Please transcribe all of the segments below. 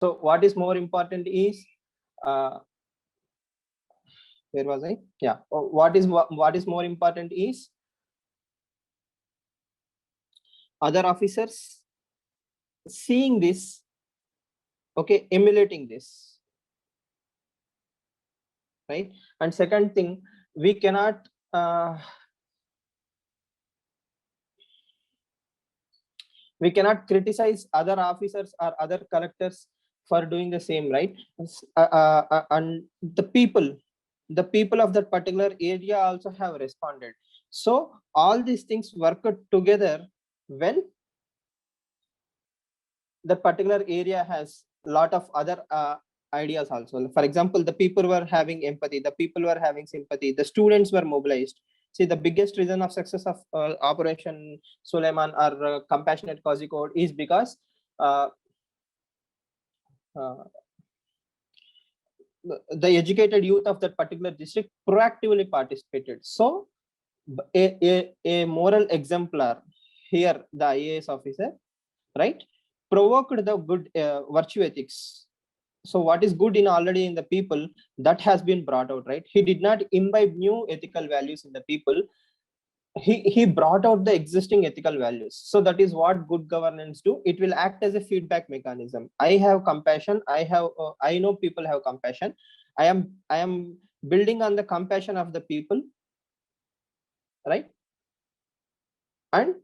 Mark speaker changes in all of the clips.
Speaker 1: So what is more important is, where was I? Yeah. What is more important is other officers seeing this, okay, emulating this, right? And second thing, we cannot criticize other officers or other collectors for doing the same, right? And the people of that particular area also have responded. So all these things work together when the particular area has a lot of other ideas also. For example, the people were having empathy, the people were having sympathy, the students were mobilized. See, the biggest reason of success of Operation Suleiman or Compassionate Kozhikode is because uh, uh, the educated youth of that particular district proactively participated. So a moral exemplar here, the IAS officer, right, provoked the good virtue ethics. So what is good in already in the people, that has been brought out, right? He did not imbibe new ethical values in the people. He brought out the existing ethical values. So that is what good governance do. It will act as a feedback mechanism. I have compassion, I know people have compassion. I am building on the compassion of the people, right? And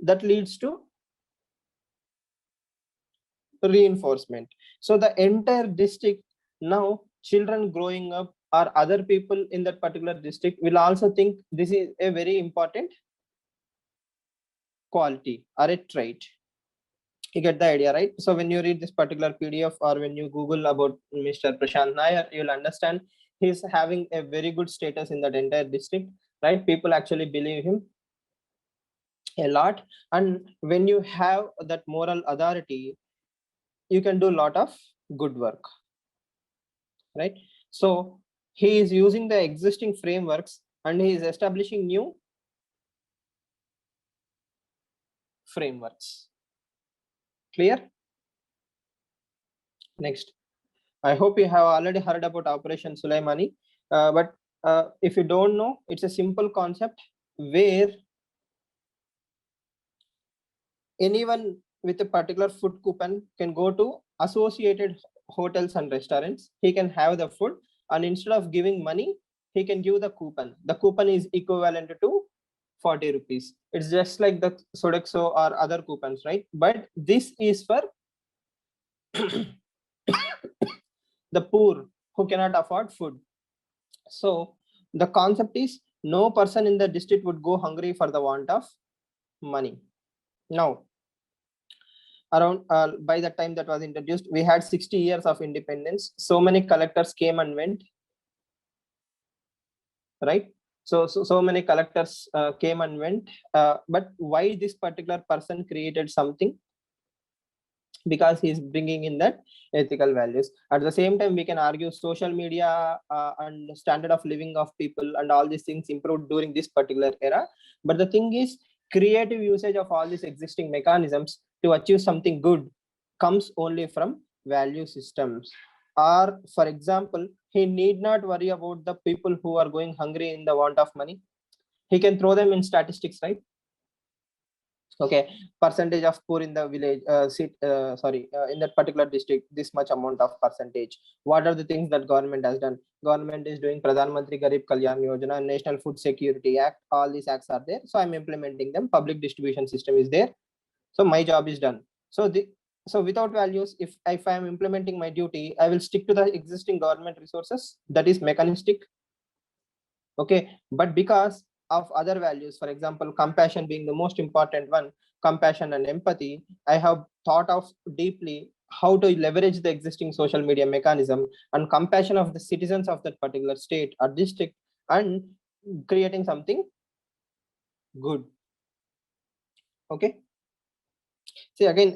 Speaker 1: that leads to reinforcement. So the entire district, now children growing up or other people in that particular district will also think this is a very important quality or a trait. You get the idea, right? So when you read this particular PDF or when you Google about Mr. Prashant Nair, you'll understand he's having a very good status in that entire district, right? People actually believe him a lot. And when you have that moral authority, you can do a lot of good work, right? So he is using the existing frameworks and he is establishing new frameworks. Clear? Next. I hope you have already heard about Operation Sulaimani, but if you don't know, it's a simple concept where anyone with a particular food coupon can go to associated hotels and restaurants. He can have the food, and instead of giving money, he can give the coupon. The coupon is equivalent to 40 rupees. It's just like the Sodexo or other coupons, right? But this is for the poor who cannot afford food. So the concept is no person in the district would go hungry for the want of money. Now, around by the time that was introduced, we had 60 years of independence. So many collectors came and went, right? So many collectors came and went. But why this particular person created something? Because he's bringing in that ethical values. At the same time, we can argue social media and standard of living of people and all these things improved during this particular era. But the thing is, creative usage of all these existing mechanisms to achieve something good comes only from value systems. Or for example, he need not worry about the people who are going hungry in the want of money. He can throw them in statistics, right? Okay, percentage of poor in the village, in that particular district, this much amount of percentage. What are the things that government has done? Government is doing Pradhan Mantri Garib Kalyan Yojana, National Food Security Act. All these acts are there, so I'm implementing them. Public distribution system is there, so my job is done. So without values, if I'm implementing my duty, I will stick to the existing government resources, that is mechanistic. Okay, but because of other values, for example, compassion being the most important one, compassion and empathy, I have thought of deeply how to leverage the existing social media mechanism and compassion of the citizens of that particular state or district and creating something good. Okay, see again,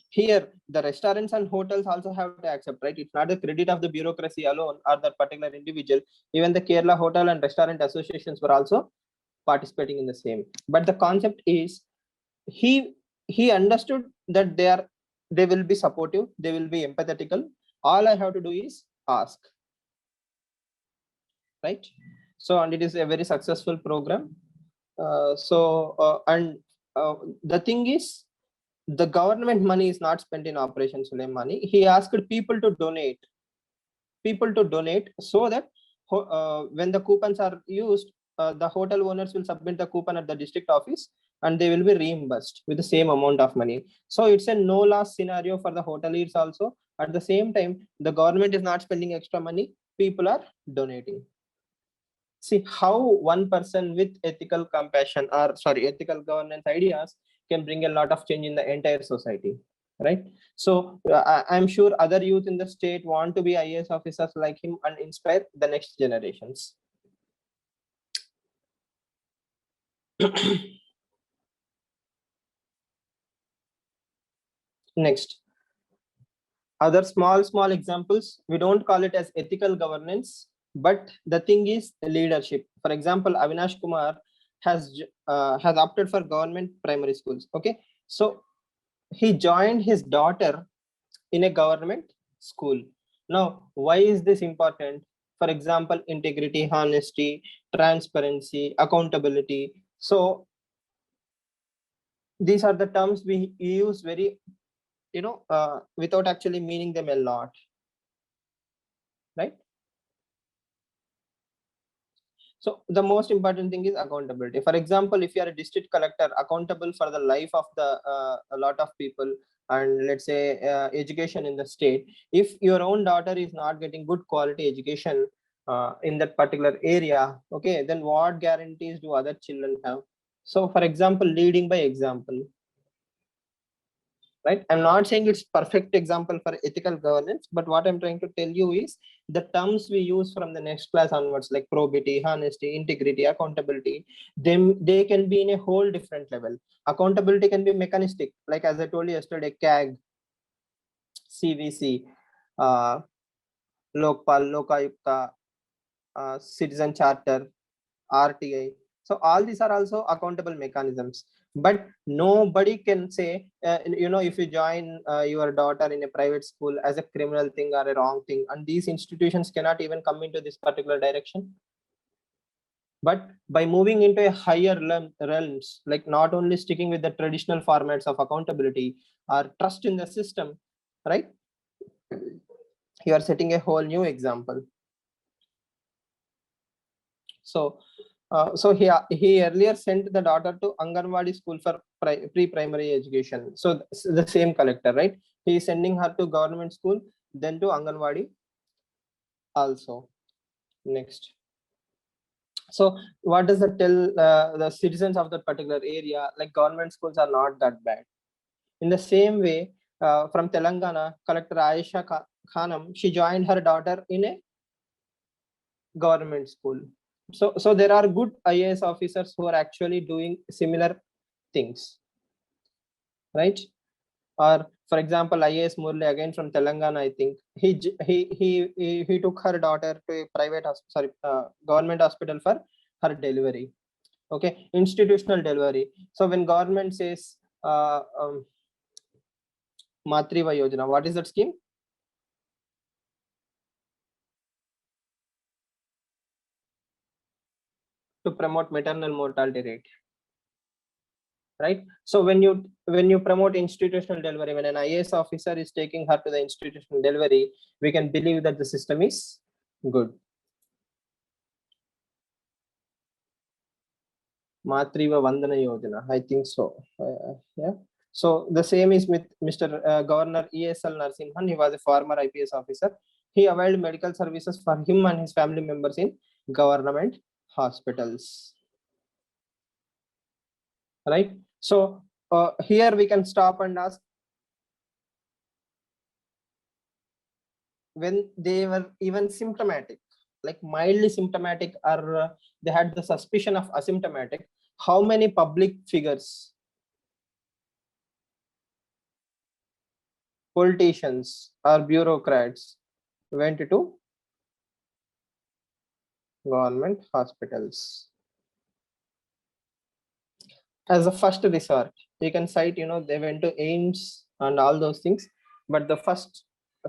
Speaker 1: here the restaurants and hotels also have to accept, right? It's not the credit of the bureaucracy alone or the particular individual. Even the Kerala Hotel and Restaurant Associations were also participating in the same. But the concept is he understood that they are they will be supportive, they will be empathetical. All I have to do is ask, right? So, and it is a very successful program. The thing is, the government money is not spent in Operation Sulaiman money. He asked people to donate, so that when the coupons are used, the hotel owners will submit the coupon at the district office and they will be reimbursed with the same amount of money. So it's a no loss scenario for the hoteliers also. At the same time, the government is not spending extra money, people are donating. See how one person with ethical compassion, or sorry, ethical governance ideas can bring a lot of change in the entire society, right? So I'm sure other youth in the state want to be IAS officers like him and inspire the next generations. Next, other small examples. We don't call it as ethical governance, but the thing is leadership. For example, Avinash Kumar has opted for government primary schools. Okay, so he joined his daughter in a government school. Now, why is this important? For example, integrity, honesty, transparency, accountability. So these are the terms we use very, without actually meaning them a lot, right? So the most important thing is accountability. For example, if you are a district collector accountable for the life of a lot of people, and let's say education in the state, if your own daughter is not getting good quality education in that particular area, okay, then what guarantees do other children have? So for example, leading by example, right? I'm not saying it's perfect example for ethical governance, but what I'm trying to tell you is the terms we use from the next class onwards, like probity, honesty, integrity, accountability, they can be in a whole different level. Accountability can be mechanistic, like as I told you yesterday, CAG, CVC, Lokpal, Lokayukta, Citizen Charter, RTI. So all these are also accountable mechanisms. But nobody can say, if you join your daughter in a private school as a criminal thing or a wrong thing, and these institutions cannot even come into this particular direction. But by moving into a higher realms, like not only sticking with the traditional formats of accountability or trust in the system, right? You are setting a whole new example. So he earlier sent the daughter to Anganwadi school for pre-primary education. So the same collector, right? He is sending her to government school, then to Anganwadi also. Next. So what does that tell the citizens of that particular area? Like government schools are not that bad. In the same way, from Telangana, Collector Aisha Khanam, she joined her daughter in a government school. So there are good IAS officers who are actually doing similar things, right? Or for example, IAS Murli, again from Telangana, I think he took her daughter to a private government hospital for her delivery. Okay, institutional delivery. So when government says Matriva Yojana, what is that scheme? To promote maternal mortality rate, right? So when you promote institutional delivery, when an IAS officer is taking her to the institutional delivery, we can believe that the system is good. Matriva Vandana Yojana, I think so. Yeah. So the same is with Mr. Governor ESL Narasimhan. He was a former IPS officer. He availed medical services for him and his family members in government hospitals. Right. So here we can stop and ask, when they were even symptomatic, like mildly symptomatic, or they had the suspicion of asymptomatic, how many public figures, politicians or bureaucrats went to government hospitals as a first resort? you can cite, they went to AIMS and all those things, but the first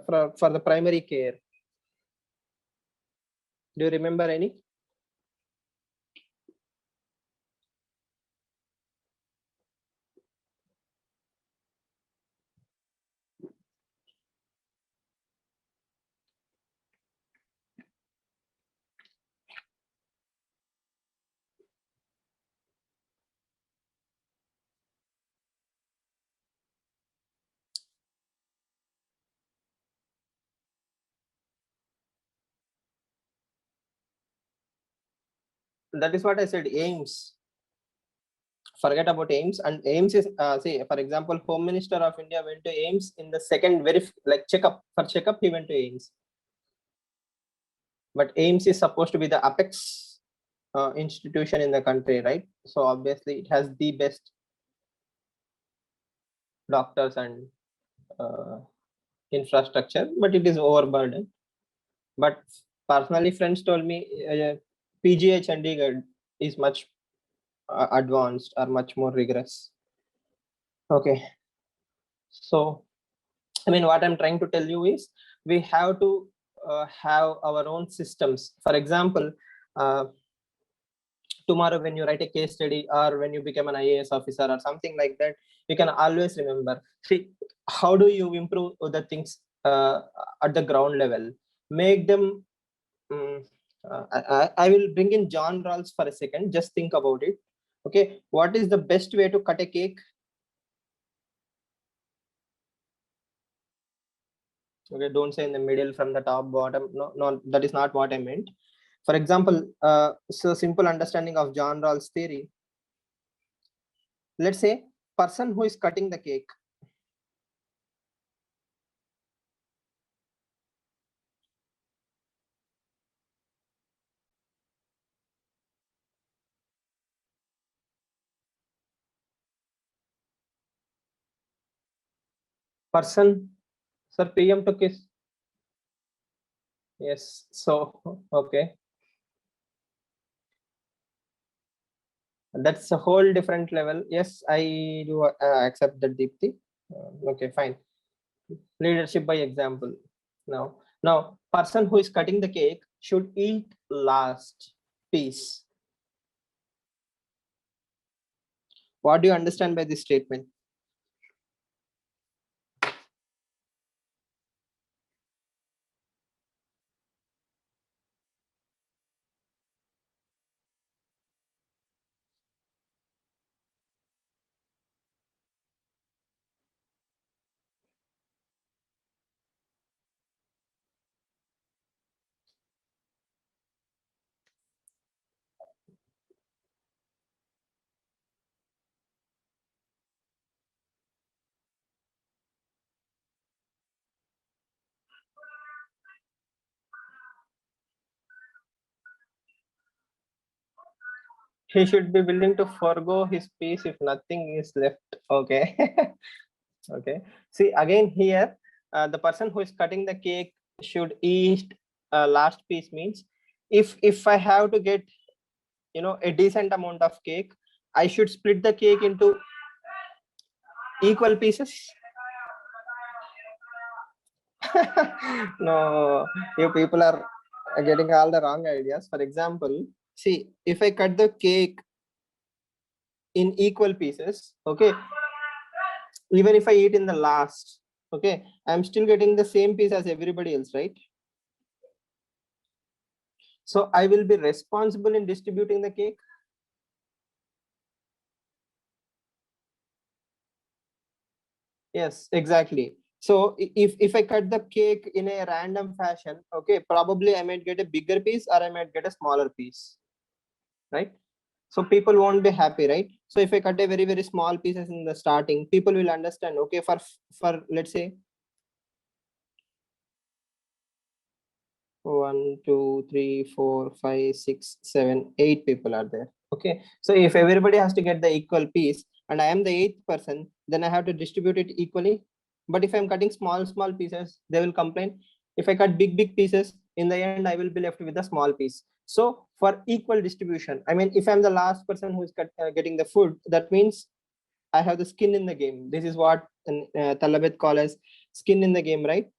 Speaker 1: for the primary care, do you remember any? That is what I said, AIMS. Forget about AIMS. And AIMS is, say, for example, Home Minister of India went to AIMS in the second like checkup. For checkup, he went to AIMS. But AIMS is supposed to be the apex institution in the country, right? So obviously, it has the best doctors and infrastructure, but it is overburdened. But personally, friends told me PGI Chandigarh is much advanced or much more rigorous. Okay. So, I mean, what I'm trying to tell you is we have to have our own systems. For example, tomorrow when you write a case study or when you become an IAS officer or something like that, you can always remember, see, how do you improve the things at the ground level? Make them, I will bring in John Rawls for a second. Just think about it. Okay, what is the best way to cut a cake? Okay, don't say in the middle, from the top, bottom. No, that is not what I meant. For example, so simple understanding of John Rawls theory. Let's say person who is cutting the cake. Person, sir, PM to kiss. Yes, so, okay. That's a whole different level. Yes, I do accept that, Deepthi. Okay, fine. Leadership by example. Now, person who is cutting the cake should eat last piece. What do you understand by this statement? He should be willing to forego his piece if nothing is left. Okay. Okay. See, again here, the person who is cutting the cake should eat last piece. Means if I have to get, a decent amount of cake, I should split the cake into equal pieces. No, you people are getting all the wrong ideas. For example, see, if I cut the cake in equal pieces, okay, even if I eat in the last, okay, I'm still getting the same piece as everybody else, right? So I will be responsible in distributing the cake. Yes, exactly. So if I cut the cake in a random fashion, okay, probably I might get a bigger piece or I might get a smaller piece, right? So people won't be happy, right? So if I cut a very, very small pieces in the starting, people will understand, okay, for let's say 1, 2, 3, 4, 5, 6, 7, 8 people are there. Okay, so if everybody has to get the equal piece and I am the 8th person, then I have to distribute it equally. But if I'm cutting small pieces, they will complain. If I cut big pieces, in the end I will be left with a small piece. So for equal distribution, I mean, if I'm the last person who is getting the food, that means I have the skin in the game. This is what Talabet call as skin in the game, right?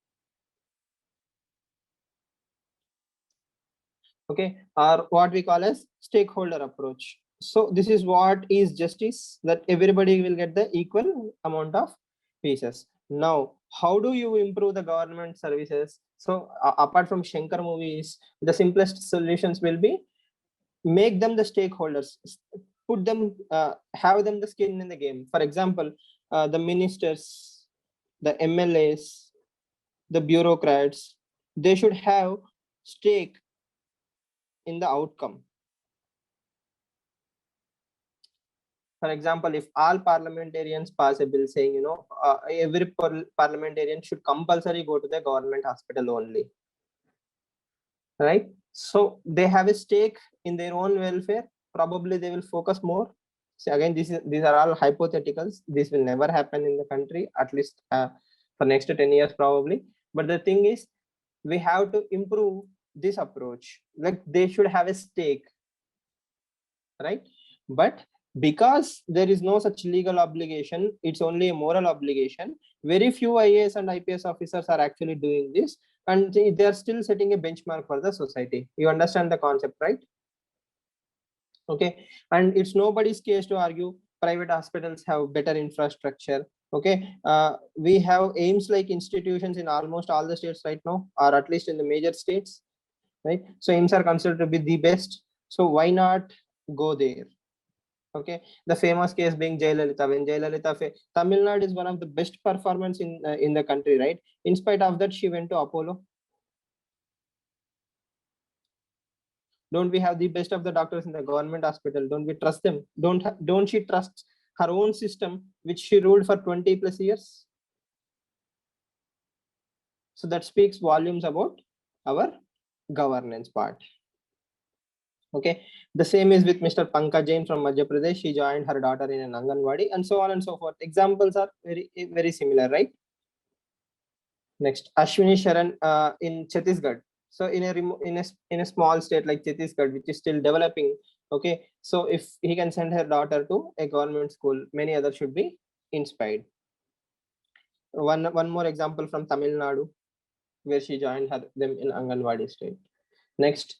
Speaker 1: Okay, or what we call as stakeholder approach. So this is what is justice, that everybody will get the equal amount of pieces. Now, how do you improve the government services? So apart from Shankar movies, the simplest solutions will be make them the stakeholders, put them, have them the skin in the game. For example, the ministers, the MLAs, the bureaucrats, they should have stake in the outcome. For example, if all parliamentarians pass a bill saying, every parliamentarian should compulsory go to the government hospital only, right? So they have a stake in their own welfare. Probably they will focus more. So again, these are all hypotheticals. This will never happen in the country, at least for next 10 years probably. But the thing is, we have to improve this approach. Like they should have a stake, right? But because there is no such legal obligation, it's only a moral obligation. Very few IAS and IPS officers are actually doing this, and they are still setting a benchmark for the society. You understand the concept, right? Okay, and it's nobody's case to argue private hospitals have better infrastructure. Okay, we have AIIMS like institutions in almost all the states right now, or at least in the major states, right? So AIIMS are considered to be the best. So why not go there? Okay, the famous case being Jayalalitha. When Jayalalitha, Tamil Nadu is one of the best performance in the country, right? In spite of that, she went to Apollo. Don't we have the best of the doctors in the government hospital? Don't we trust them? Don't she trust her own system, which she ruled for 20 plus years? So that speaks volumes about our governance part. Okay, the same is with Mr. Pankaj Jain from Madhya Pradesh. She joined her daughter in an Anganwadi, and so on and so forth. Examples are very similar, right? Next, Ashwini Sharan in Chhattisgarh. So in a small state like Chhattisgarh, which is still developing, okay. So if he can send her daughter to a government school, many others should be inspired. One more example from Tamil Nadu, where she joined them in Anganwadi state. Next,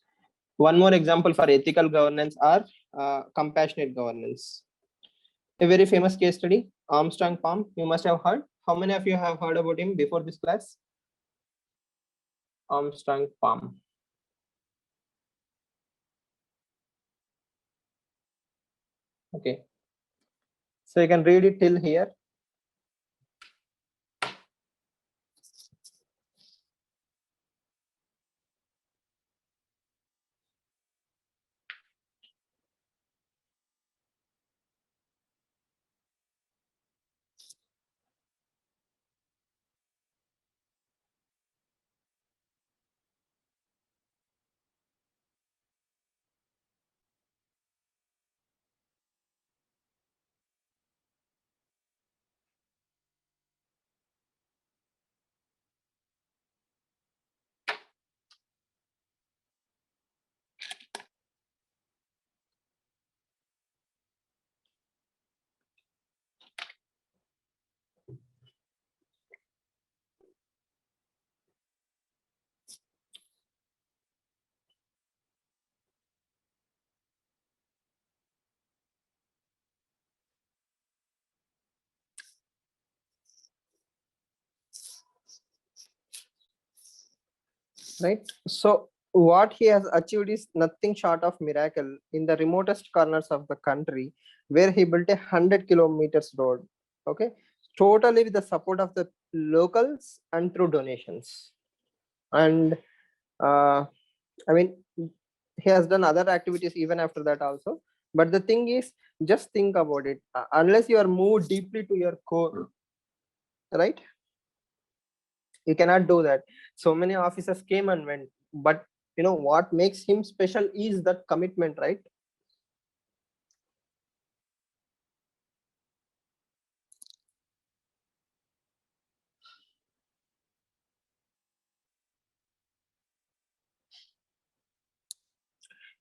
Speaker 1: one more example for ethical governance or compassionate governance. A very famous case study, Armstrong Palm. You must have heard. How many of you have heard about him before this class? Armstrong Palm. Okay. So you can read it till here. Right. So what he has achieved is nothing short of miracle in the remotest corners of the country, where he built 100 kilometers road. Okay, totally with the support of the locals and through donations. And I mean, he has done other activities even after that also. But the thing is, just think about it. Unless you are moved deeply to your core, right? You cannot do that. So many officers came and went, but what makes him special is that commitment, right?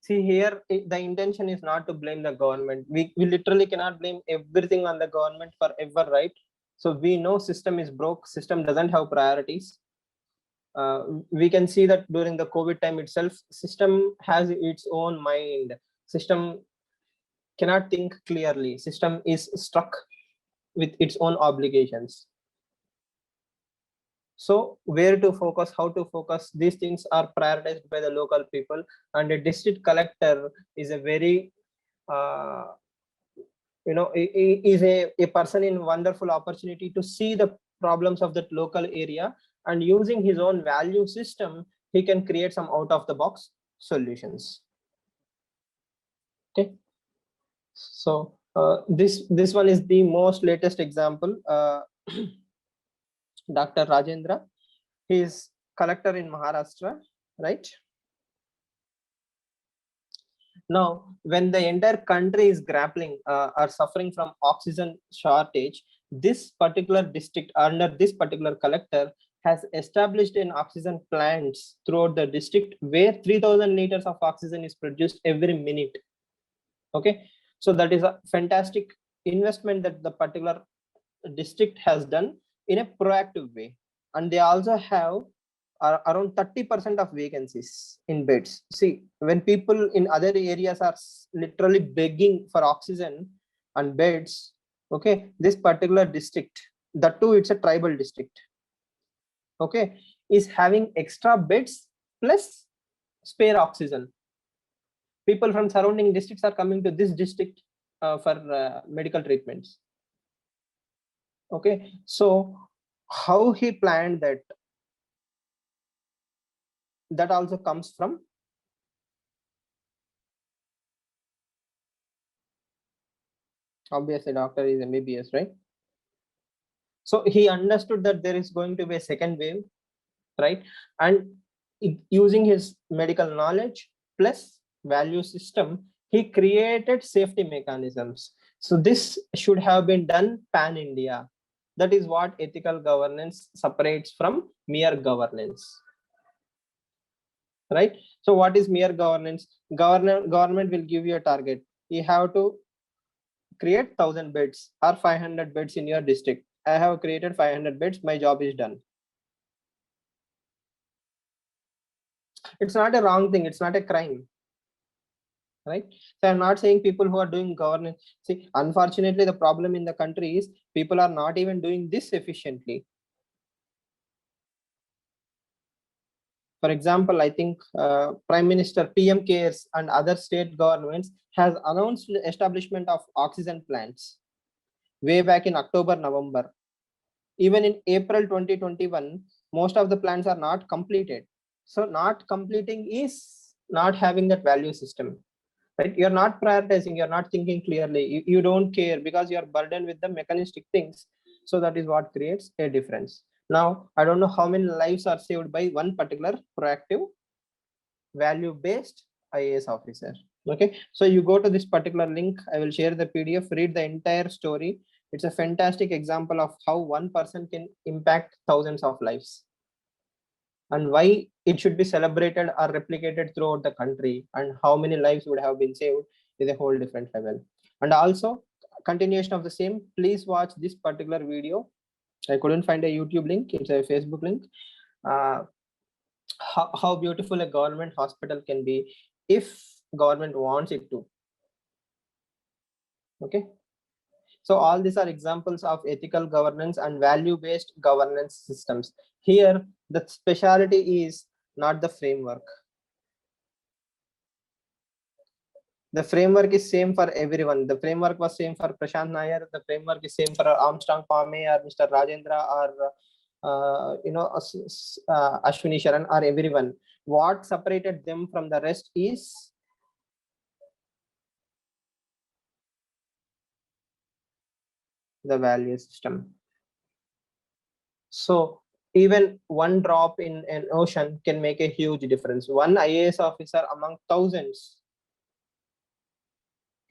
Speaker 1: See here, the intention is not to blame the government. We literally cannot blame everything on the government forever, right? So we know system is broke, system doesn't have priorities. We can see that during the COVID time itself, system has its own mind. System cannot think clearly. System is stuck with its own obligations. So where to focus, how to focus, these things are prioritized by the local people, and a district collector is a very is a person in wonderful opportunity to see the problems of that local area, and using his own value system, he can create some out of the box solutions. Okay, so this one is the most latest example. Dr. Rajendra, he is collector in Maharashtra, right? Now, when the entire country is grappling or suffering from oxygen shortage, this particular district under this particular collector has established an oxygen plants throughout the district where 3,000 liters of oxygen is produced every minute. Okay, so that is a fantastic investment that the particular district has done in a proactive way. And they also have around 30% of vacancies in beds. See, when people in other areas are literally begging for oxygen and beds, okay, this particular district, that too it's a tribal district, okay, is having extra beds plus spare oxygen. People from surrounding districts are coming to this district for medical treatments. Okay, so how he planned that also comes from obviously doctor is MBBS, right? So he understood that there is going to be a second wave, right? And using his medical knowledge plus value system, he created safety mechanisms. So this should have been done pan India. That is what ethical governance separates from mere governance, right? So what is mere governance? Government will give you a target. You have to create 1,000 beds or 500 beds in your district. I have created 500 beds. My job is done. It's not a wrong thing. It's not a crime, right? So I'm not saying people who are doing governance. See, unfortunately, the problem in the country is people are not even doing this efficiently. For example, I think Prime Minister PM Cares and other state governments has announced the establishment of oxygen plants way back in October, November. Even in April 2021, most of the plants are not completed. So not completing is not having that value system, right? You're not prioritizing, you're not thinking clearly, you don't care because you're burdened with the mechanistic things. So that is what creates a difference. Now, I don't know how many lives are saved by one particular proactive value-based IAS officer. Okay, so you go to this particular link, I will share the PDF, read the entire story. It's a fantastic example of how one person can impact thousands of lives, and why it should be celebrated or replicated throughout the country, and how many lives would have been saved is a whole different level. And also, continuation of the same, please watch this particular video. I couldn't find a YouTube link, it's a Facebook link. How beautiful a government hospital can be if government wants it to. Okay, so all these are examples of ethical governance and value-based governance systems. Here the speciality is not the framework. The framework is same for everyone. The framework was same for Prashant Nair. The framework is same for Armstrong Palme or Mr. Rajendra or Ashwini Sharan or everyone. What separated them from the rest is the value system. So even one drop in an ocean can make a huge difference. One IAS officer among thousands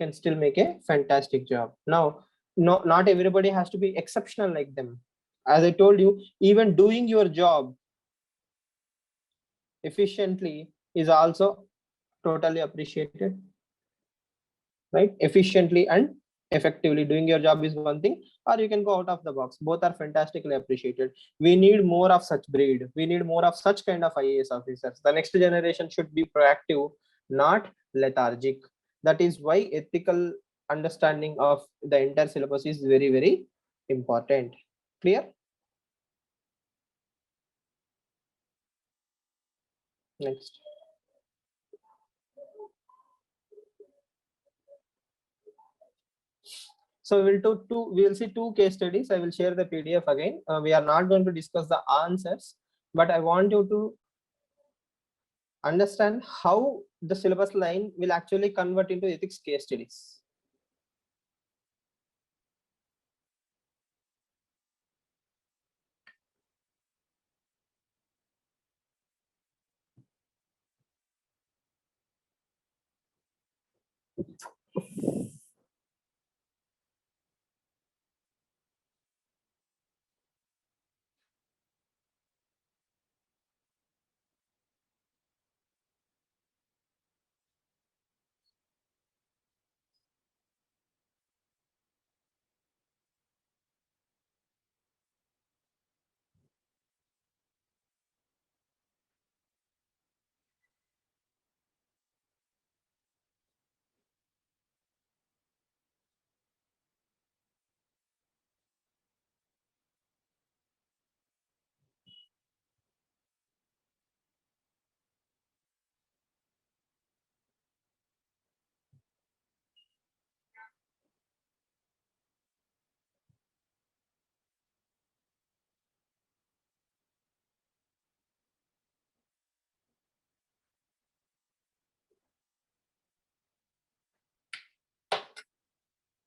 Speaker 1: can still make a fantastic job. Now, not everybody has to be exceptional like them. As I told you, even doing your job efficiently is also totally appreciated, right? Efficiently and effectively doing your job is one thing, or you can go out of the box. Both are fantastically appreciated. We need more of such breed. We need more of such kind of IAS officers. The next generation should be proactive, not lethargic. That is why ethical understanding of the entire syllabus is very, very important. Clear? Next. So we will see two case studies. I will share the PDF again. We are not going to discuss the answers, but I want you to understand how the syllabus line will actually convert into ethics case studies.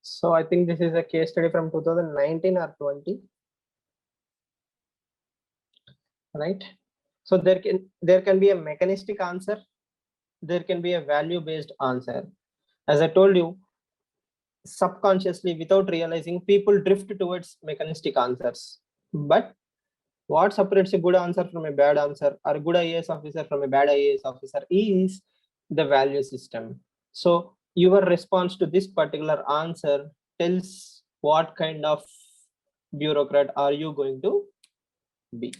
Speaker 1: So I think this is a case study from 2019 or 20, right? So there can be a mechanistic answer, there can be a value based answer. As I told you, subconsciously without realizing, people drift towards mechanistic answers. But what separates a good answer from a bad answer, or a good IAS officer from a bad IAS officer, is the value system. So your response to this particular answer tells what kind of bureaucrat are you going to be.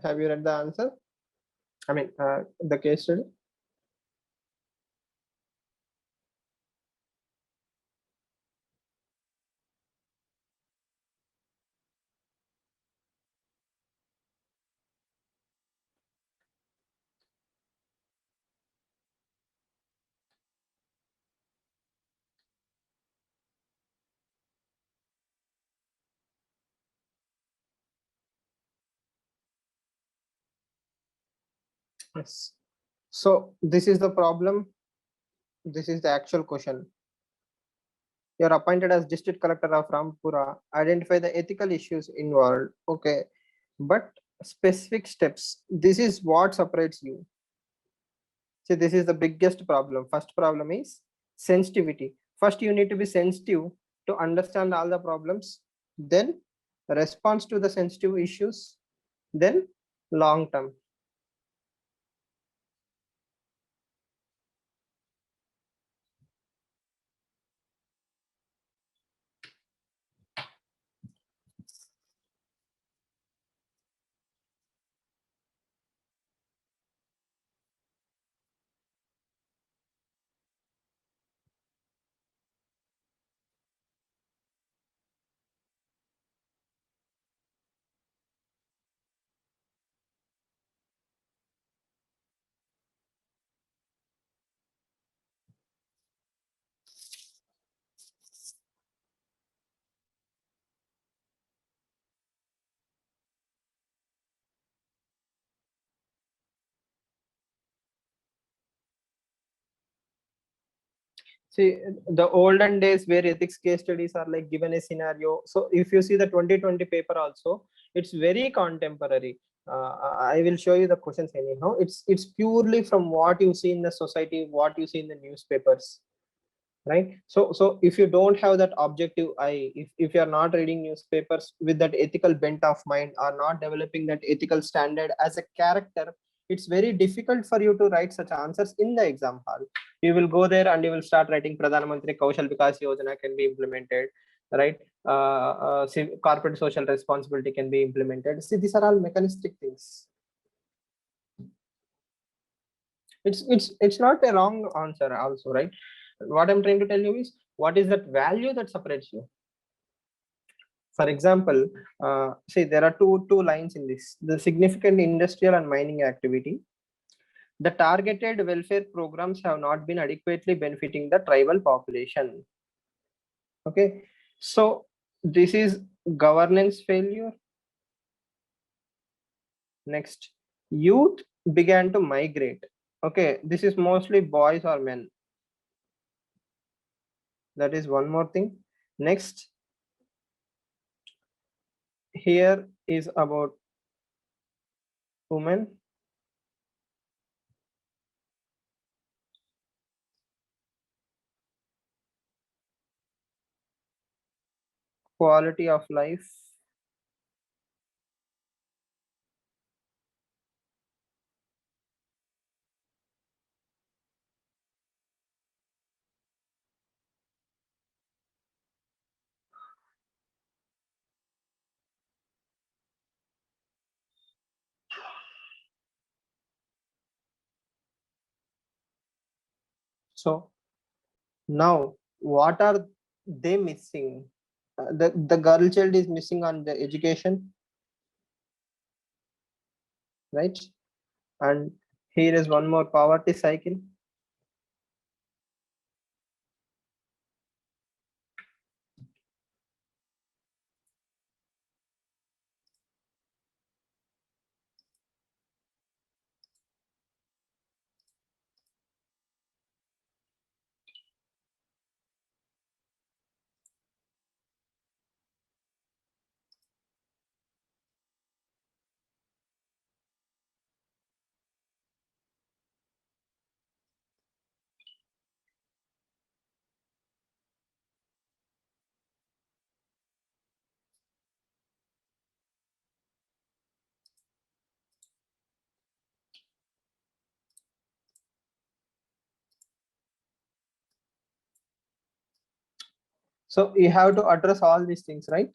Speaker 1: Have you read the answer? I mean, the case study. Yes. So this is the problem. This is the actual question. You're appointed as district collector of Rampura. Identify the ethical issues involved. Okay, but specific steps. This is what separates you. See, this is the biggest problem. First problem is sensitivity. First, you need to be sensitive to understand all the problems. Then, response to the sensitive issues. Then, long term. See, the olden days where ethics case studies are like given a scenario. So if you see the 2020 paper also, it's very contemporary. I will show you the questions anyhow. It's purely from what you see in the society, what you see in the newspapers, right? So if you don't have that objective eye, if you're not reading newspapers with that ethical bent of mind, or not developing that ethical standard as a character, it's very difficult for you to write such answers in the exam hall. You will go there and you will start writing Pradhan Mantri Kaushal Vikas Yojana can be implemented, right? Corporate social responsibility can be implemented. See, these are all mechanistic things. It's not a wrong answer also, right? What I'm trying to tell you is, what is that value that separates you? For example, see, there are two lines in this: the significant industrial and mining activity. The targeted welfare programs have not been adequately benefiting the tribal population. Okay, so this is governance failure. Next, youth began to migrate. Okay, this is mostly boys or men. That is one more thing. Next, here is about women. Quality of life. So now, what are they missing? The girl child is missing on the education, right? And here is one more poverty cycle. So you have to address all these things, right?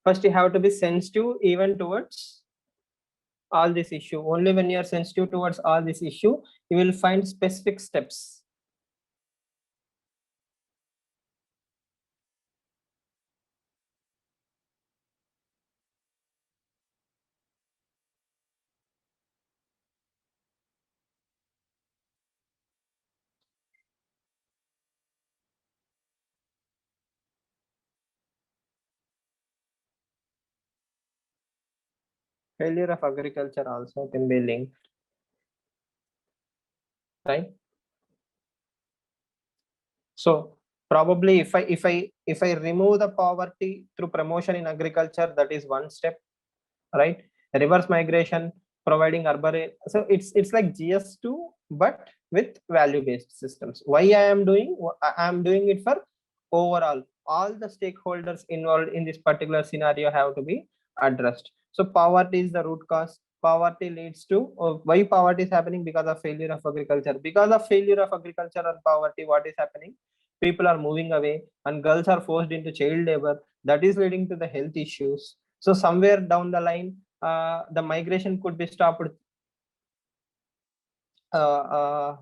Speaker 1: First, you have to be sensitive even towards all this issue. Only when you are sensitive towards all this issue, you will find specific steps. Failure of agriculture also can be linked, right? So probably if I remove the poverty through promotion in agriculture, that is one step, right? Reverse migration, providing urban. So it's like GS2, but with value-based systems. Why I am doing it for overall. All the stakeholders involved in this particular scenario have to be addressed. So poverty is the root cause. Poverty leads to why poverty is happening? Because of failure of agriculture. Because of failure of agriculture and poverty, what is happening? People are moving away and girls are forced into child labor. That is leading to the health issues. So somewhere down the line, the migration could be stopped. Uh, uh,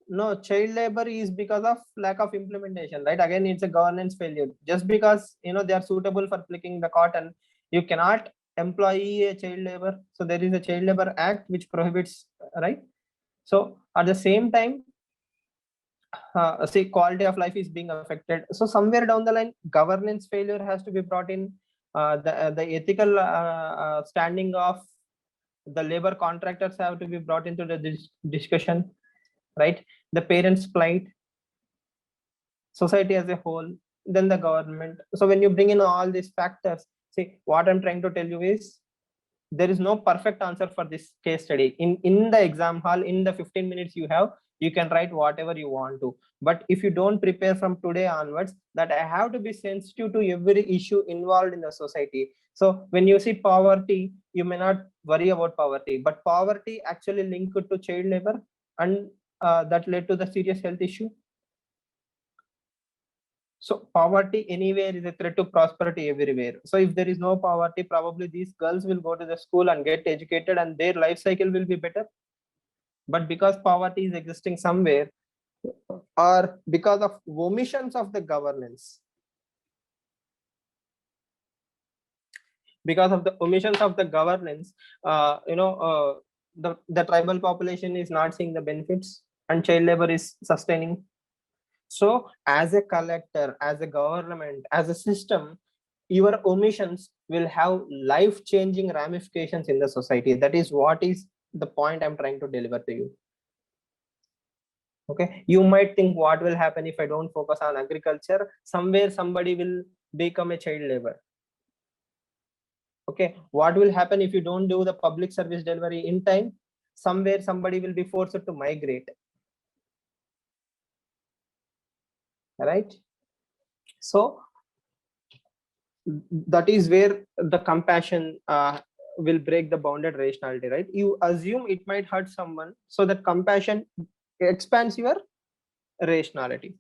Speaker 1: no, child labor is because of lack of implementation, right? Again, it's a governance failure. Just because they are suitable for picking the cotton, you cannot employ a child labor. So there is a Child Labor Act which prohibits, right? So at the same time, say quality of life is being affected. So somewhere down the line, governance failure has to be brought in. the ethical standing of the labor contractors have to be brought into the discussion, right? The parents' plight, society as a whole, then the government. So when you bring in all these factors, see, what I'm trying to tell you is there is no perfect answer for this case study. In the exam hall, in the 15 minutes you have, you can write whatever you want to. But if you don't prepare from today onwards, that I have to be sensitive to every issue involved in the society. So when you see poverty, you may not worry about poverty, but poverty actually linked to child labor, and that led to the serious health issue. So poverty anywhere is a threat to prosperity everywhere. So if there is no poverty, probably these girls will go to the school and get educated and their life cycle will be better. But because poverty is existing somewhere, or because of omissions of the governance, because of the omissions of the governance, the tribal population is not seeing the benefits and child labor is sustaining. So as a collector, as a government, as a system, your omissions will have life-changing ramifications in the society. That is what is the point I'm trying to deliver to you. Okay, you might think, what will happen if I don't focus on agriculture? Somewhere somebody will become a child labor. Okay, what will happen if you don't do the public service delivery in time? Somewhere somebody will be forced to migrate. Right? So that is where the compassion will break the bounded rationality, right? You assume it might hurt someone, so that compassion expands your rationality.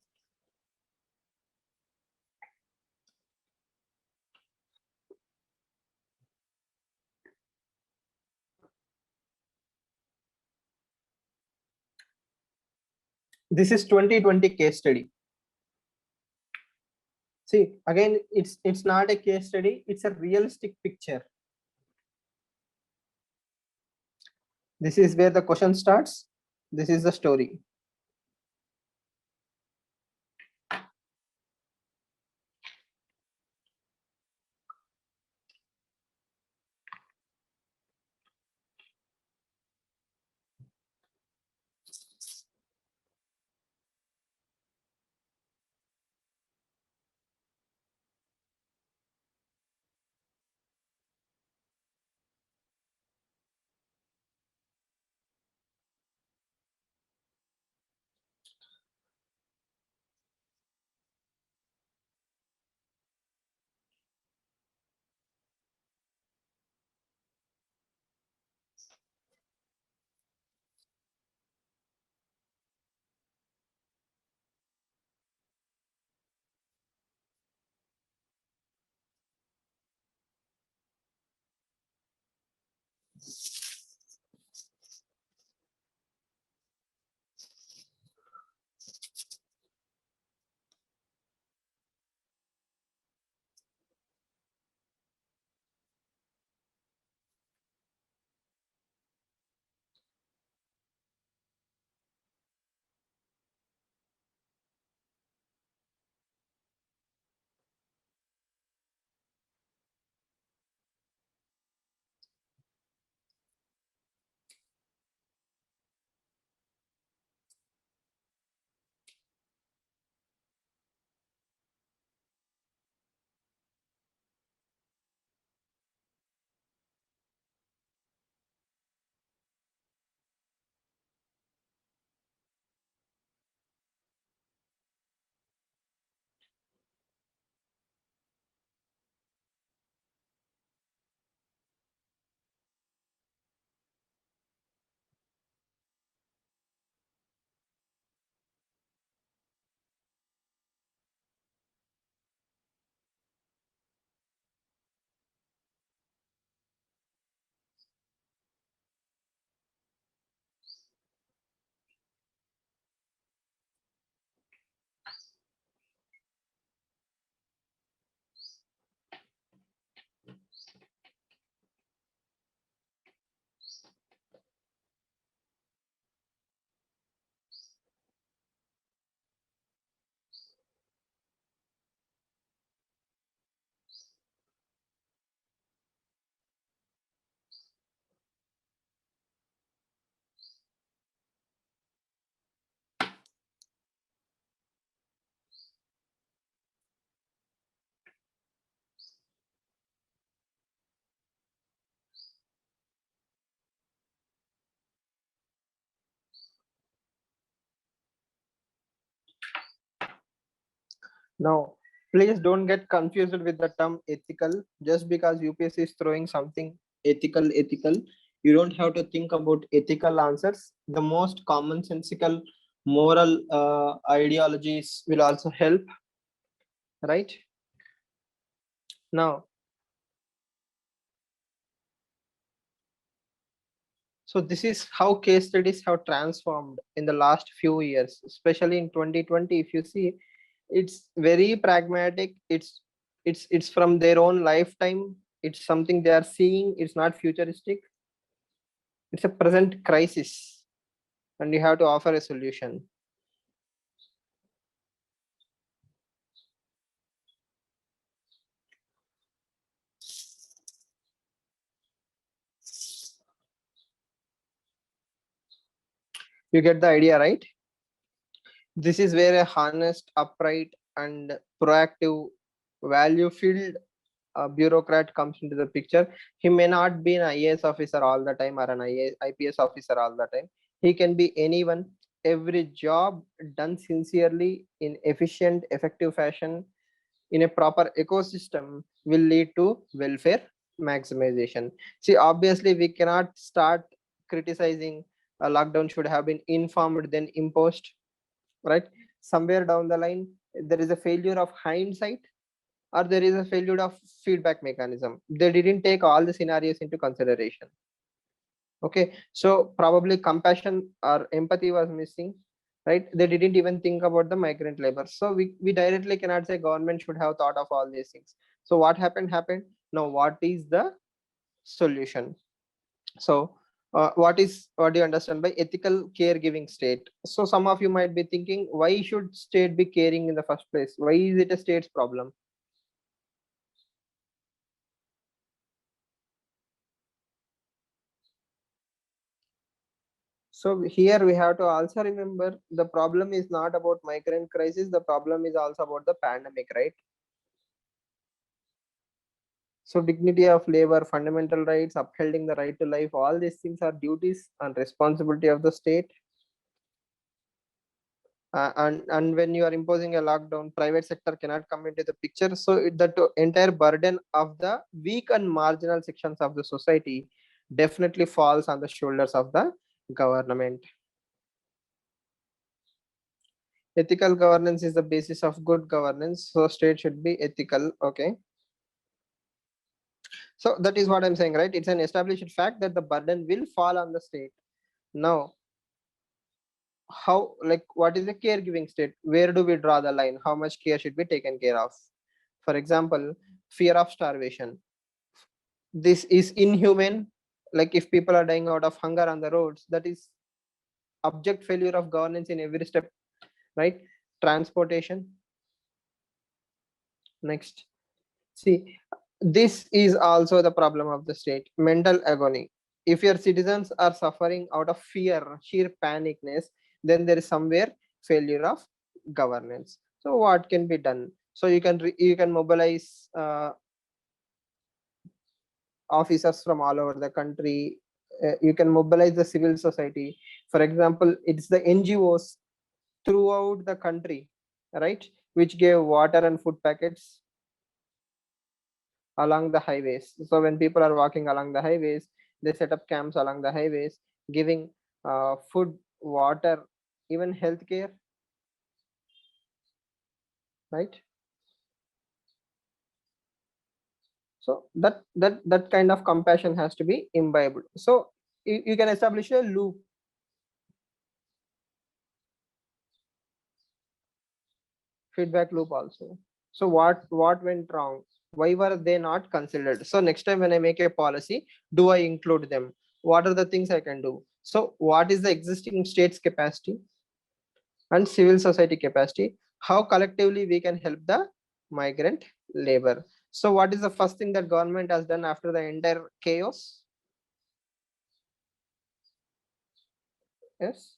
Speaker 1: This is 2020 case study. See, again, it's not a case study, it's a realistic picture. This is where the question starts. This is the story. Now, please don't get confused with the term ethical. Just because UPSC is throwing something ethical, you don't have to think about ethical answers. The most commonsensical moral ideologies will also help, right? Now, so this is how case studies have transformed in the last few years, especially in 2020. If you see, it's very pragmatic. It's from their own lifetime. It's something they are seeing. It's not futuristic. It's a present crisis, and you have to offer a solution. You get the idea, right? This is where a honest, upright, and proactive, value-filled bureaucrat comes into the picture. He may not be an IAS officer all the time or an IPS officer all the time. He can be anyone. Every job done sincerely in efficient, effective fashion in a proper ecosystem will lead to welfare maximization. See, obviously, we cannot start criticizing a lockdown should have been informed then imposed, right? Somewhere down the line, there is a failure of hindsight or there is a failure of feedback mechanism. They didn't take all the scenarios into consideration. Okay, so probably compassion or empathy was missing, right? They didn't even think about the migrant labor. So we directly cannot say government should have thought of all these things. So what happened. Now what is the solution? So what do you understand by ethical caregiving state? So some of you might be thinking, why should state be caring in the first place? Why is it a state's problem? So here we have to also remember the problem is not about migrant crisis. The problem is also about the pandemic, right? So dignity of labor, fundamental rights, upholding the right to life, all these things are duties and responsibility of the state. And when you are imposing a lockdown, private sector cannot come into the picture. So the entire burden of the weak and marginal sections of the society definitely falls on the shoulders of the government. Ethical governance is the basis of good governance, so state should be ethical. Okay, so that is what I'm saying, right? It's an established fact that the burden will fall on the state. Now, how, like, what is the caregiving state? Where do we draw the line? How much care should be taken care of? For example, fear of starvation. This is inhumane. Like, if people are dying out of hunger on the roads, that is abject failure of governance in every step, right? Transportation. Next, see, this is also the problem of the state. Mental agony. If your citizens are suffering out of fear, sheer panicness, then there is somewhere failure of governance. So what can be done? So you can mobilize officers from all over the country. You can mobilize the civil society. For example, it's the NGOs throughout the country, right, which gave water and food packets along the highways. So when people are walking along the highways, they set up camps along the highways, giving food, water, even healthcare, right? So that kind of compassion has to be imbibed. So you can establish a loop. Feedback loop also. So what went wrong? Why were they not considered? So next time when I make a policy, do I include them? What are the things I can do? So what is the existing state's capacity and civil society capacity? How collectively we can help the migrant labor? So what is the first thing that government has done after the entire chaos? Yes,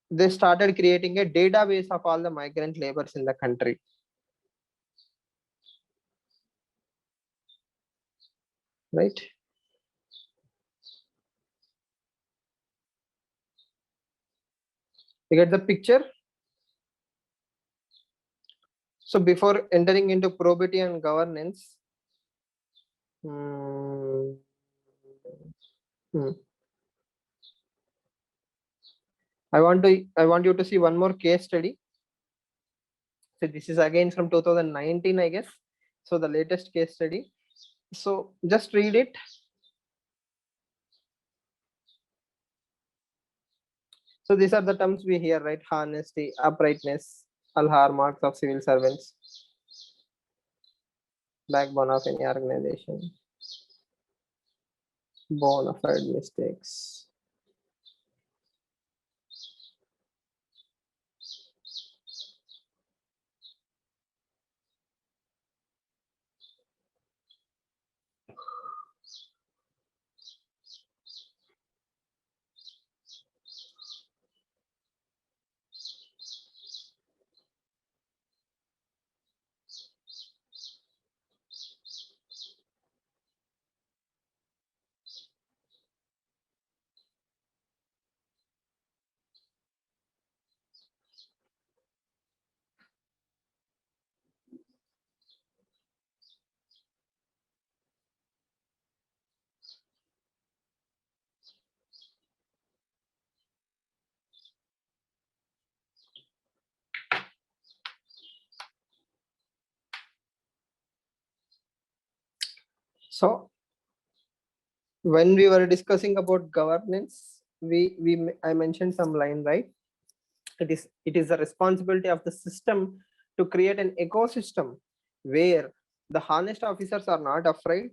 Speaker 1: they started creating a database of all the migrant laborers in the country, right? You get the picture? So before entering into probity and governance, hmm, hmm, I want you to see one more case study. So this is again from 2019, I guess. So the latest case study. So just read it. So these are the terms we hear, right? Honesty, uprightness, all hallmarks of civil servants, backbone of any organization, bona fide mistakes. So when we were discussing about governance, I mentioned some line, right? It is the responsibility of the system to create an ecosystem where the honest officers are not afraid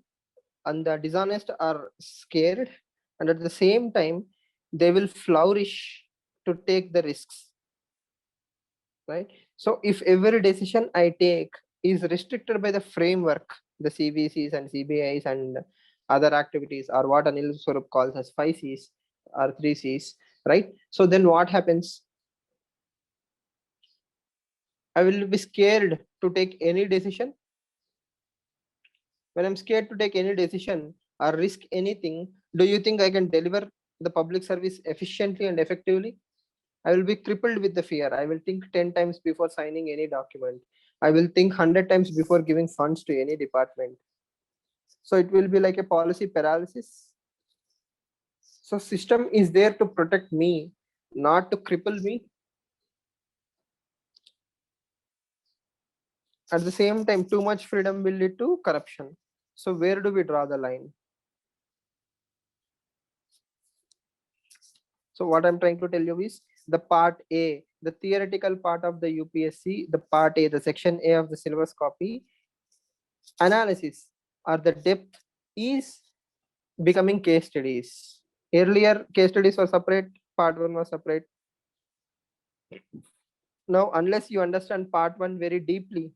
Speaker 1: and the dishonest are scared, and at the same time they will flourish to take the risks, right? So if every decision I take is restricted by the framework, the CVCs and CBIs and other activities, or what Anil Swarup calls as 5 Cs or 3 Cs, right? So then what happens? I will be scared to take any decision. When I'm scared to take any decision or risk anything, do you think I can deliver the public service efficiently and effectively? I will be crippled with the fear. I will think 10 times before signing any document. I will think 100 times before giving funds to any department. So it will be like a policy paralysis. So system is there to protect me, not to cripple me. At the same time, too much freedom will lead to corruption. So where do we draw the line? So what I'm trying to tell you is the part A, the theoretical part of the UPSC, the part A, the section A of the syllabus copy, analysis or the depth is becoming case studies. Earlier case studies were separate, part 1 was separate. Now unless you understand part 1 very deeply,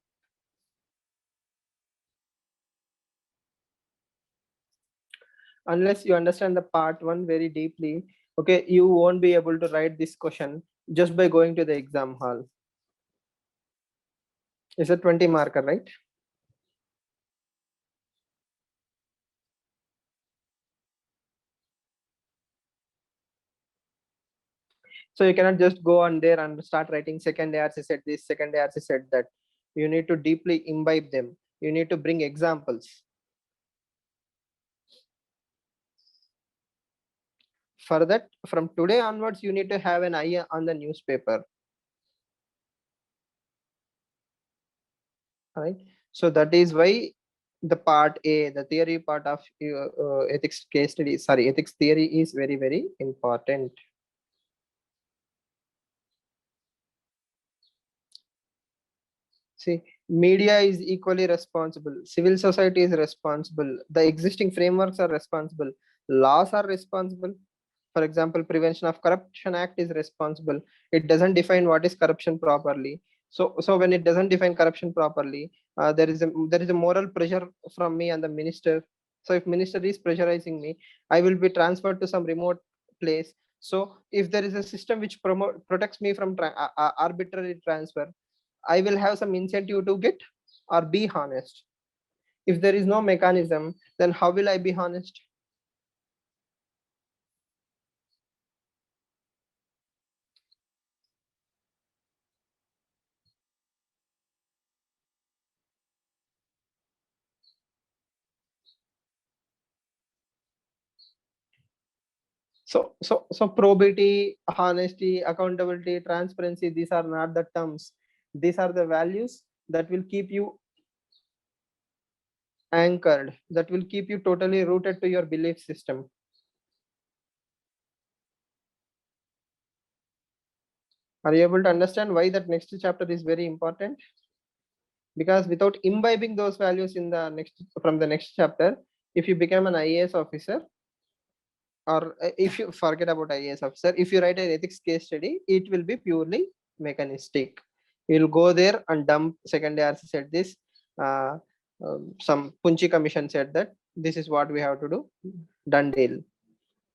Speaker 1: okay, you won't be able to write this question just by going to the exam hall. It's a 20 marker, right? So you cannot just go on there and start writing second ARC said this, second ARC said that. You need to deeply imbibe them. You need to bring examples. For that, from today onwards, you need to have an eye on the newspaper. Right? So that is why the part A, the theory part of ethics case study, ethics theory is very, very important. See, media is equally responsible. Civil society is responsible. The existing frameworks are responsible. Laws are responsible. For example, Prevention of Corruption Act is responsible. It doesn't define what is corruption properly. So when it doesn't define corruption properly, there is a moral pressure from me and the minister. So if minister is pressurizing me, I will be transferred to some remote place. So if there is a system which protects me from arbitrary transfer, I will have some incentive to get or be honest. If there is no mechanism, then how will I be honest? So probity, honesty, accountability, transparency, these are not the terms. These are the values that will keep you anchored, that will keep you totally rooted to your belief system. Are you able to understand why that next chapter is very important? Because without imbibing those values in the next, from the next chapter, if you become an IAS officer, or if you forget about IAS officer, if you write an ethics case study, it will be purely mechanistic. You'll go there and dump second ARC said this, some Punchi commission said that this is what we have to do, done deal.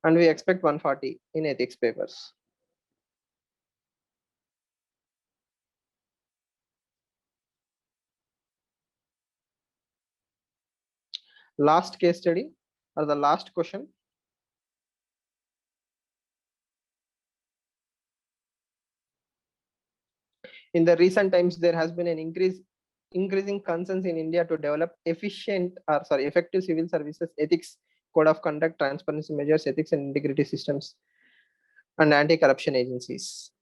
Speaker 1: And we expect 140 in ethics papers. Last case study or the last question. In the recent times, there has been an increasing concerns in India to develop effective civil services ethics, code of conduct, transparency measures, ethics and integrity systems, and anti-corruption agencies.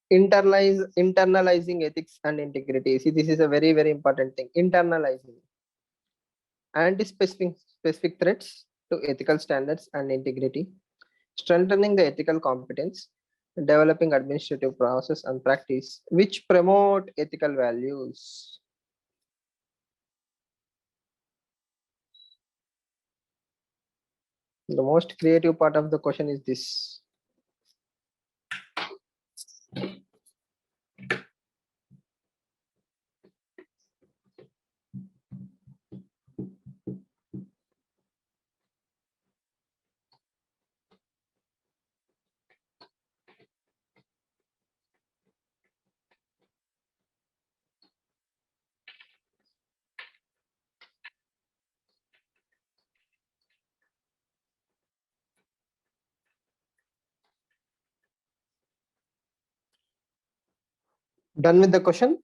Speaker 1: Internalizing ethics and integrity. See, this is a very, very important thing. Internalizing anti-specific threats to ethical standards and integrity, strengthening the ethical competence, developing administrative process and practice which promote ethical values. The most creative part of the question is this. Done with the question?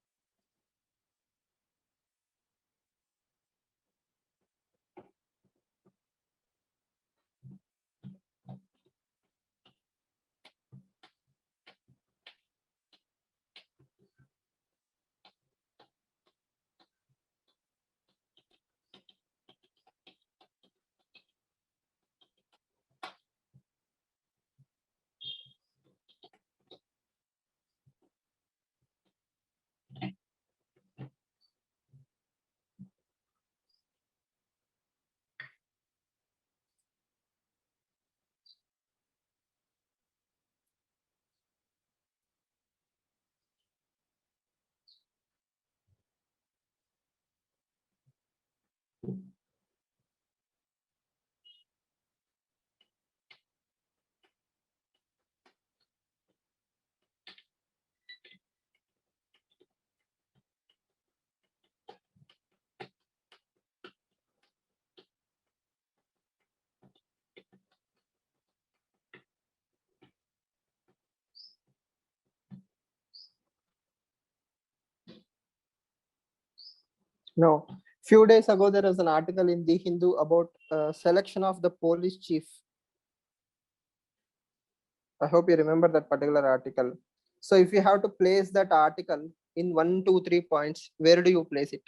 Speaker 1: No. Few days ago, there was an article in The Hindu about selection of the police chief. I hope you remember that particular article. So if you have to place that article in 1, 2, 3 points, where do you place it?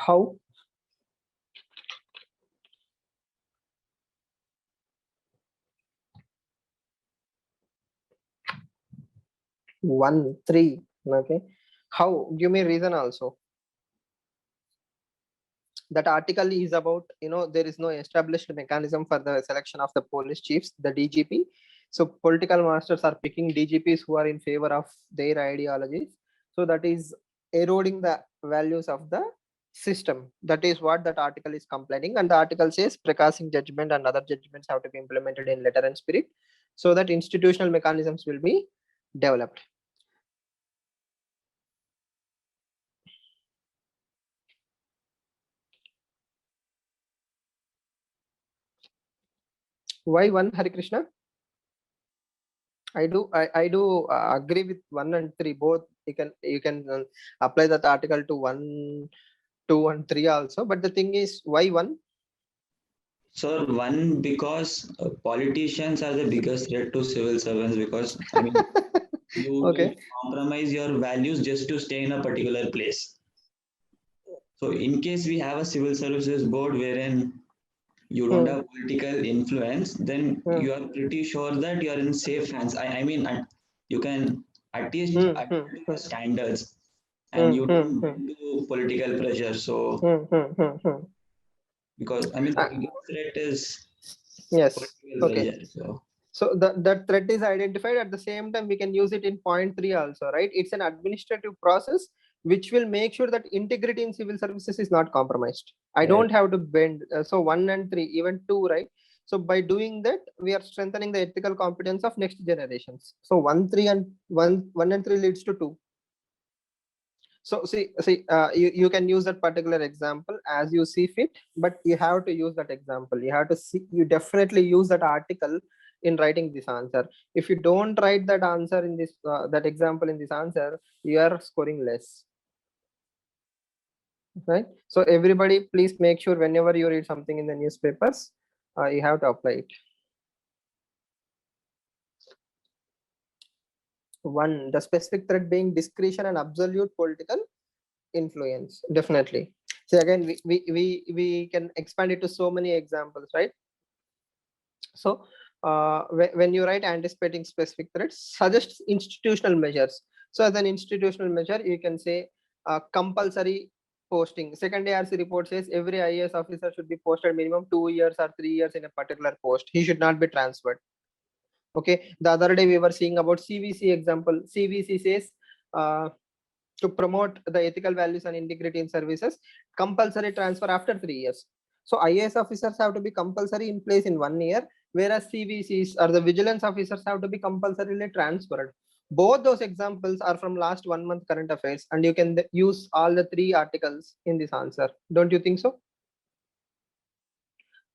Speaker 1: How? 1, 3. Okay. How? Give me reason also. That article is about, there is no established mechanism for the selection of the police chiefs, the DGP. So political masters are picking DGPs who are in favor of their ideologies. So that is eroding the values of the system. That is what that article is complaining. And the article says Prakashing judgment and other judgments have to be implemented in letter and spirit so that institutional mechanisms will be developed. Why 1, Hari Krishna? I do agree with 1 and 3 both. You can apply that article to 1, 2 and 3 also. But the thing is, why 1?
Speaker 2: Sir, 1, because politicians are the biggest threat to civil servants, because I mean you
Speaker 1: Okay.
Speaker 2: compromise your values just to stay in a particular place. So in case we have a civil services board wherein you don't have political influence, then you are pretty sure that you are in safe hands. I mean, you can at least adhere to the standards and you don't do political pressure. So, because I mean, the biggest threat is
Speaker 1: yes.
Speaker 2: political
Speaker 1: Okay.
Speaker 2: pressure.
Speaker 1: So the threat is identified. At the same time, we can use it in point 3 also, right? It's an administrative process which will make sure that integrity in civil services is not compromised. I don't have to bend. So 1 and 3, even 2, right? So by doing that, we are strengthening the ethical competence of next generations. So 1, 3 and 1 and 3 leads to 2. So see, you can use that particular example as you see fit, but you have to use that example. You have to see, you definitely use that article in writing this answer. If you don't write that answer in this, that example in this answer, you are scoring less. Right? So everybody, please make sure whenever you read something in the newspapers, you have to apply it. 1, the specific threat being discretion and absolute political influence. Definitely. So again, we can expand it to so many examples, right? So when you write anticipating specific threats, suggest institutional measures. So as an institutional measure, you can say compulsory posting. Second ARC report says every IAS officer should be posted minimum 2 years or 3 years in a particular post. He should not be transferred. Okay. The other day we were seeing about CVC example. CVC says to promote the ethical values and integrity in services, compulsory transfer after 3 years. So IAS officers have to be compulsory in place in 1 year, whereas CVCs or the vigilance officers have to be compulsorily transferred. Both those examples are from last 1 month current affairs, and you can use all the 3 articles in this answer. Don't you think so?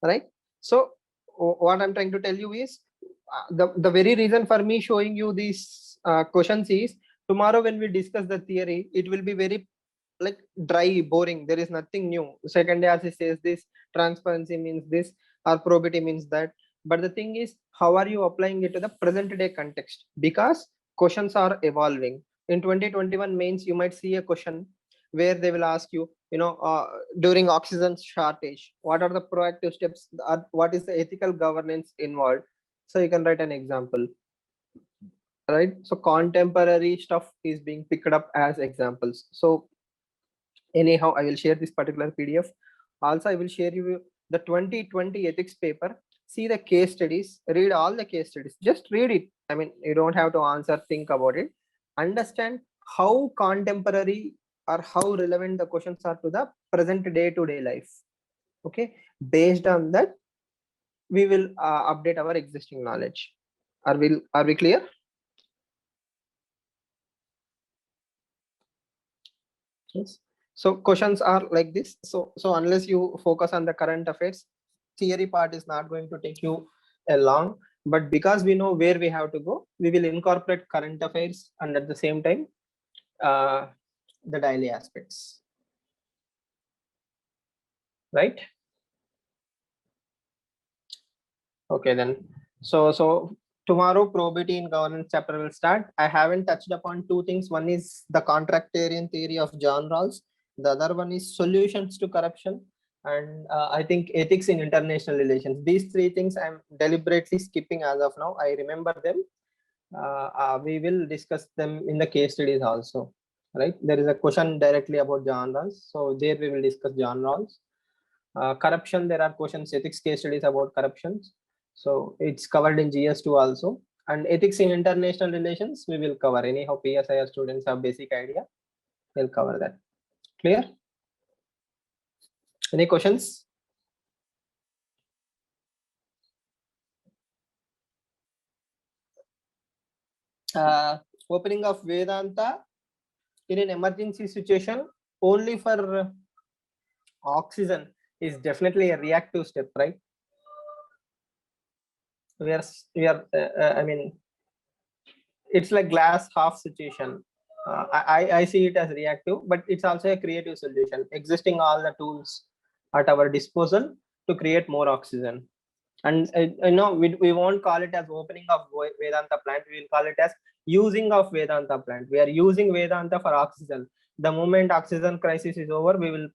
Speaker 1: Right? So what I'm trying to tell you is the very reason for me showing you these questions is tomorrow when we discuss the theory, it will be very like dry, boring. There is nothing new. Second ARC says this, transparency means this, or probity means that. But the thing is, how are you applying it to the present day context? Because questions are evolving. In 2021 mains, you might see a question where they will ask you, during oxygen shortage, what are the proactive steps? What is the ethical governance involved? So you can write an example, right? So contemporary stuff is being picked up as examples. So anyhow, I will share this particular PDF. Also, I will share you the 2020 ethics paper. See the case studies, read all the case studies. Just read it. I mean, you don't have to answer, think about it. Understand how contemporary or how relevant the questions are to the present day-to-day life. Okay. Based on that, we will update our existing knowledge. Are we clear? Yes. So questions are like this. So unless you focus on the current affairs, theory part is not going to take you long. But because we know where we have to go, we will incorporate current affairs and at the same time the daily aspects. Right? Okay then. So tomorrow probity in governance chapter will start. I haven't touched upon 2 things. One is the contractarian theory of John Rawls. The other one is solutions to corruption, and I think ethics in international relations. These 3 things I'm deliberately skipping as of now. I remember them, we will discuss them in the case studies also, right? There is a question directly about John Rawls, so there we will discuss John Rawls. Corruption, there are questions, ethics case studies about corruptions, so it's covered in GS2 also. And ethics in international relations we will cover. Anyhow, PSIR students have basic idea, we'll cover that. Clear? Any questions? Opening of Vedanta in an emergency situation only for oxygen is definitely a reactive step, right? We are I mean, it's like glass half situation. I see it as reactive, but it's also a creative solution, existing all the tools at our disposal to create more oxygen. And we won't call it as opening of Vedanta plant, we will call it as using of Vedanta plant. We are using Vedanta for oxygen. The moment oxygen crisis is over, we will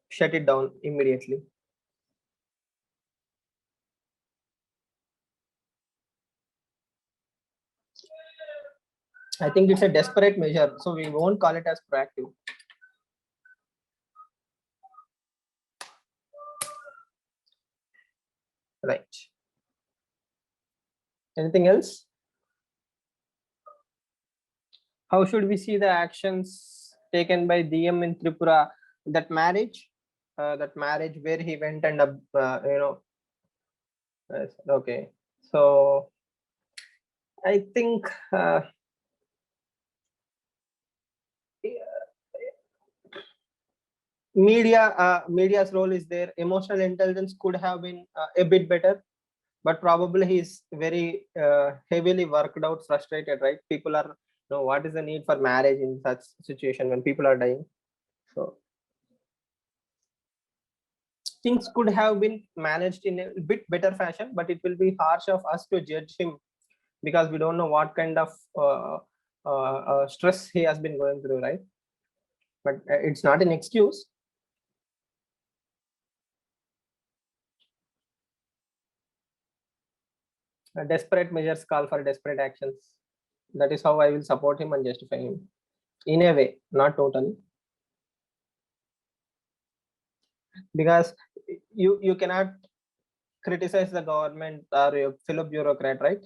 Speaker 1: shut it down immediately. I think it's a desperate measure, so we won't call it as proactive. Right. Anything else? How should we see the actions taken by DM in Tripura? That marriage where he went and okay. So I think media's role is there. Emotional intelligence could have been a bit better, but probably he's very heavily worked out, frustrated, right? People are, what is the need for marriage in such situation when people are dying? So things could have been managed in a bit better fashion, but it will be harsh of us to judge him because we don't know what kind of stress he has been going through, right? But it's not an excuse. Desperate measures call for desperate actions. That is how I will support him and justify him in a way, not totally, because you cannot criticize the government or a fellow bureaucrat, right?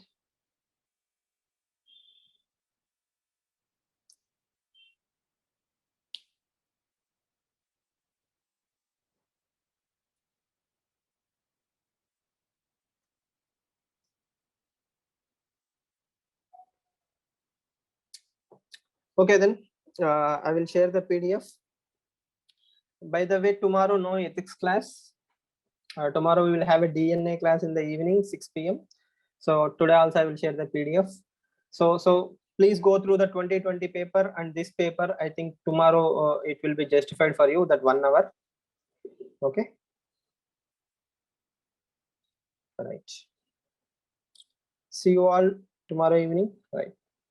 Speaker 1: Okay, then I will share the PDF. By the way, tomorrow no ethics class. Tomorrow we will have a DNA class in the evening, 6 p.m. So today also I will share the PDF. So please go through the 2020 paper and this paper. I think tomorrow it will be justified for you, that 1 hour. Okay. All right. See you all tomorrow evening. Right.